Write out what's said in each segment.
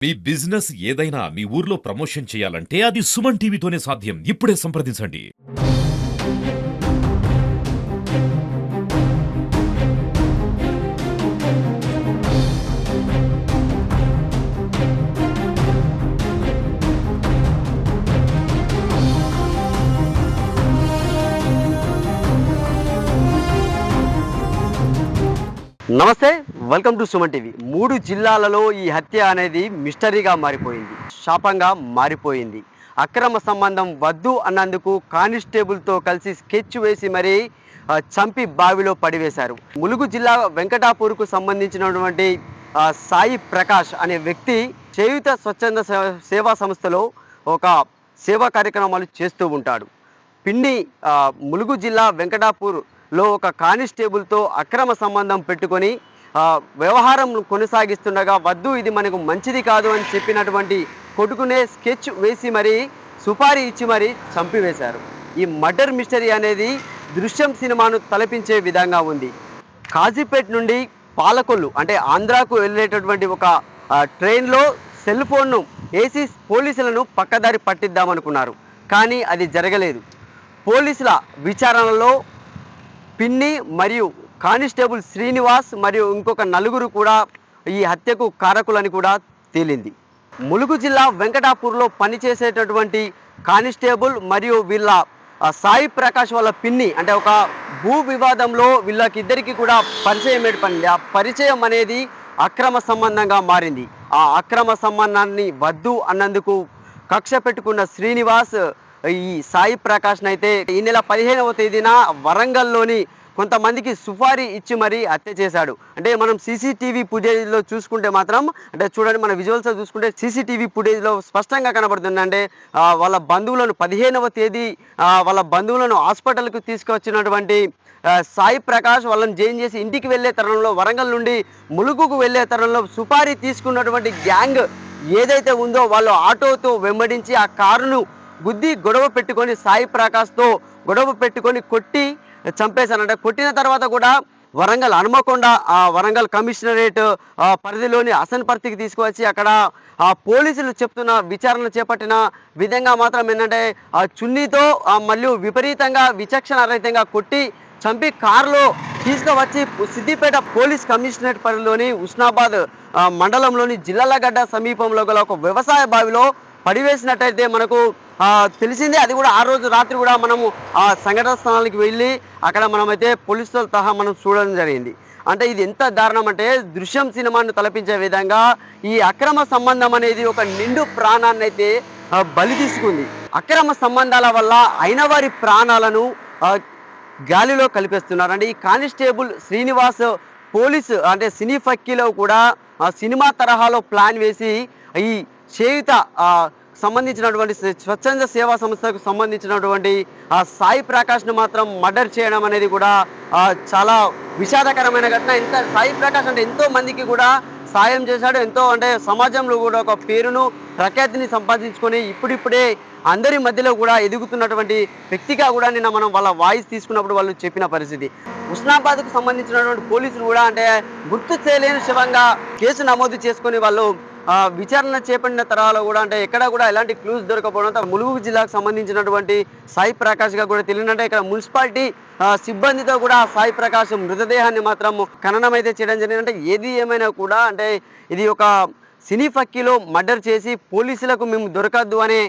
మీ business ఏదైనా మీ ఊర్లో promotion చేయాలంటే అది సుమన్ టీవీతోనే సాధ్యం. ఇప్పుడే సంప్రదించండి. నమస్తే, వెల్కమ్ టు సుమన్ టీవీ. 3 జిల్లాలలో ఈ హత్య అనేది మిస్టరీగా మారిపోయింది, శాపంగా మారిపోయింది. అక్రమ సంబంధం వద్దు అన్నందుకు కానిస్టేబుల్తో కలిసి స్కెచ్ వేసి మరీ చంపి బావిలో పడివేశారు. ములుగు జిల్లా వెంకటాపూర్కు సంబంధించినటువంటి సాయి ప్రకాష్ అనే వ్యక్తి చేయుత స్వచ్ఛంద సేవా సంస్థలో ఒక సేవా కార్యక్రమాలు చేస్తూ ఉంటాడు. పిన్ని ములుగు జిల్లా వెంకటాపూర్లో ఒక కానిస్టేబుల్తో అక్రమ సంబంధం పెట్టుకొని వ్యవహారం కొనసాగిస్తుండగా వద్దు, ఇది మనకు మంచిది కాదు అని చెప్పినటువంటి కొడుకునే స్కెచ్ వేసి మరీ సుపారీ ఇచ్చి మరీ చంపివేశారు. ఈ మర్డర్ మిస్టరీ అనేది దృశ్యం సినిమాను తలపించే విధంగా ఉంది. కాజీపేట నుండి పాలకొల్లు అంటే ఆంధ్రాకు వెళ్ళేటటువంటి ఒక ట్రైన్లో సెల్ ఫోన్ను వేసి పోలీసులను పక్కదారి పట్టిద్దామనుకున్నారు, కానీ అది జరగలేదు. పోలీసుల విచారణలో పిన్ని మరియు కానిస్టేబుల్ శ్రీనివాస్ మరియు ఇంకొక నలుగురు కూడా ఈ హత్యకు కారకులని కూడా తేలింది. ములుగు జిల్లా వెంకటాపూర్లో పనిచేసేటటువంటి కానిస్టేబుల్ మరియు వీళ్ళ సాయి ప్రకాష్ వాళ్ళ పిన్ని అంటే ఒక భూ వివాదంలో వీళ్ళకిద్దరికి కూడా పరిచయం ఏర్పడింది. ఆ పరిచయం అనేది అక్రమ సంబంధంగా మారింది. ఆ అక్రమ సంబంధాన్ని వద్దు అన్నందుకు కక్ష పెట్టుకున్న శ్రీనివాస్ ఈ సాయి ప్రకాష్ని అయితే ఈ నెల 15వ తేదీన వరంగల్లోని కొంతమందికి సుపారీ ఇచ్చి మరీ హత్య చేశాడు. అంటే మనం సీసీటీవీ ఫుటేజ్లో చూసుకుంటే మాత్రం అంటే చూడండి, మన విజువల్స్లో చూసుకుంటే సీసీటీవీ ఫుటేజ్లో స్పష్టంగా కనబడుతుంది. అంటే వాళ్ళ బంధువులను 15వ తేదీ వాళ్ళ బంధువులను హాస్పిటల్కు తీసుకొచ్చినటువంటి సాయి ప్రకాష్ వాళ్ళని జైన్ చేసి ఇంటికి వెళ్ళే తరుణంలో, వరంగల్ నుండి ములుగుకు వెళ్ళే తరుణంలో సుపారీ తీసుకున్నటువంటి గ్యాంగ్ ఏదైతే ఉందో వాళ్ళు ఆటోతో వెంబడించి ఆ కారును గుద్ది గొడవ పెట్టుకొని సాయి ప్రకాష్తో గొడవ పెట్టుకొని కొట్టి చంపేశానంటే, కొట్టిన తర్వాత కూడా వరంగల్ హనుమకొండ వరంగల్ కమిషనరేట్ పరిధిలోని హసన్పర్తికి తీసుకువచ్చి అక్కడ పోలీసులు చెప్తున్న విచారణ చేపట్టిన విధంగా మాత్రం ఏంటంటే చున్నీతో మరియు విపరీతంగా విచక్షణ రహితంగా కొట్టి చంపి కారులో తీసుకువచ్చి సిద్దిపేట పోలీస్ కమిషనరేట్ పరిధిలోని ఉస్నాబాద్ మండలంలోని జిల్లాలగడ్డ సమీపంలో గల ఒక వ్యవసాయ బావిలో పడివేసినట్టయితే మనకు తెలిసిందే. అది కూడా ఆ రోజు రాత్రి కూడా మనము ఆ సంఘటన స్థలానికి వెళ్ళి అక్కడ మనమైతే పోలీసులతో సహా మనం చూడడం జరిగింది. అంటే ఇది ఎంత దారుణం అంటే దృశ్యం సినిమాను తలపించే విధంగా ఈ అక్రమ సంబంధం అనేది ఒక నిండు ప్రాణాన్ని అయితే బలి తీసుకుంది. అక్రమ సంబంధాల వల్ల అయిన వారి ప్రాణాలను గాలిలో కలిపేస్తున్నారు. అంటే ఈ కానిస్టేబుల్ శ్రీనివాస్ పోలీసు అంటే సినీ ఫక్కీలో కూడా సినిమా తరహాలో ప్లాన్ వేసి ఈ చేయుత సంబంధించినటువంటి స్వచ్ఛంద సేవా సంస్థకు సంబంధించినటువంటి సాయి ప్రకాష్ను మాత్రం మర్డర్ చేయడం అనేది కూడా చాలా విషాదకరమైన ఘటన. ఎంత సాయి ప్రకాష్ అంటే ఎంతో మందికి కూడా సాయం చేశాడు, ఎంతో అంటే సమాజంలో కూడా ఒక పేరును ప్రఖ్యాతిని సంపాదించుకొని ఇప్పుడిప్పుడే అందరి మధ్యలో కూడా ఎదుగుతున్నటువంటి వ్యక్తిగా కూడా నిన్న మనం వాళ్ళ వాయిస్ తీసుకున్నప్పుడు వాళ్ళు చెప్పిన పరిస్థితి. ఉస్నాబాద్కు సంబంధించినటువంటి పోలీసులు కూడా అంటే గుర్తు చేయలేని శవంగా కేసు నమోదు చేసుకొని వాళ్ళు విచారణ చేపట్టిన తరహాలో కూడా అంటే ఎక్కడ కూడా ఎలాంటి క్లూస్ దొరకపోవడంతో ములుగు జిల్లాకు సంబంధించినటువంటి సాయి ప్రకాష్గా కూడా తెలియనంటే ఇక్కడ మున్సిపాలిటీ సిబ్బందితో కూడా సాయి ప్రకాష్ మృతదేహాన్ని మాత్రం ఖననం అయితే చేయడం జరిగింది. అంటే ఏది ఏమైనా కూడా అంటే ఇది ఒక సినీ ఫక్కీలో మర్డర్ చేసి పోలీసులకు మేము దొరకద్దు అనే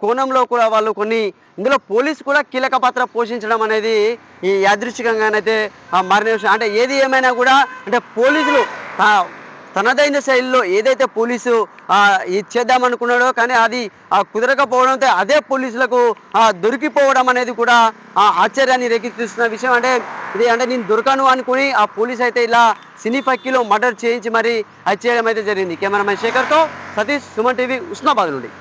కోణంలో కూడా వాళ్ళు కొన్ని ఇందులో పోలీసు కూడా కీలక పాత్ర పోషించడం అనేది ఈ యాదృచ్ఛికంగానైతే మారిన విషయం. అంటే ఏది ఏమైనా కూడా అంటే పోలీసులు తనదైన శైలిలో ఏదైతే పోలీసు చేద్దామనుకున్నాడో కానీ అది కుదరకపోవడంతో అదే పోలీసులకు దొరికిపోవడం అనేది కూడా ఆశ్చర్యాన్ని రేకెత్తిస్తున్న విషయం. అంటే ఇది అంటే నేను దొరకను అనుకుని ఆ పోలీస్ అయితే ఇలా సినీ ఫక్కీలో మర్డర్ చేయించి మరి అది చేయడం అయితే జరిగింది. కెమెరామెన్ శేఖర్తో సతీష్, సుమన్ టీవీ, ఉస్నాబాద్ నుండి.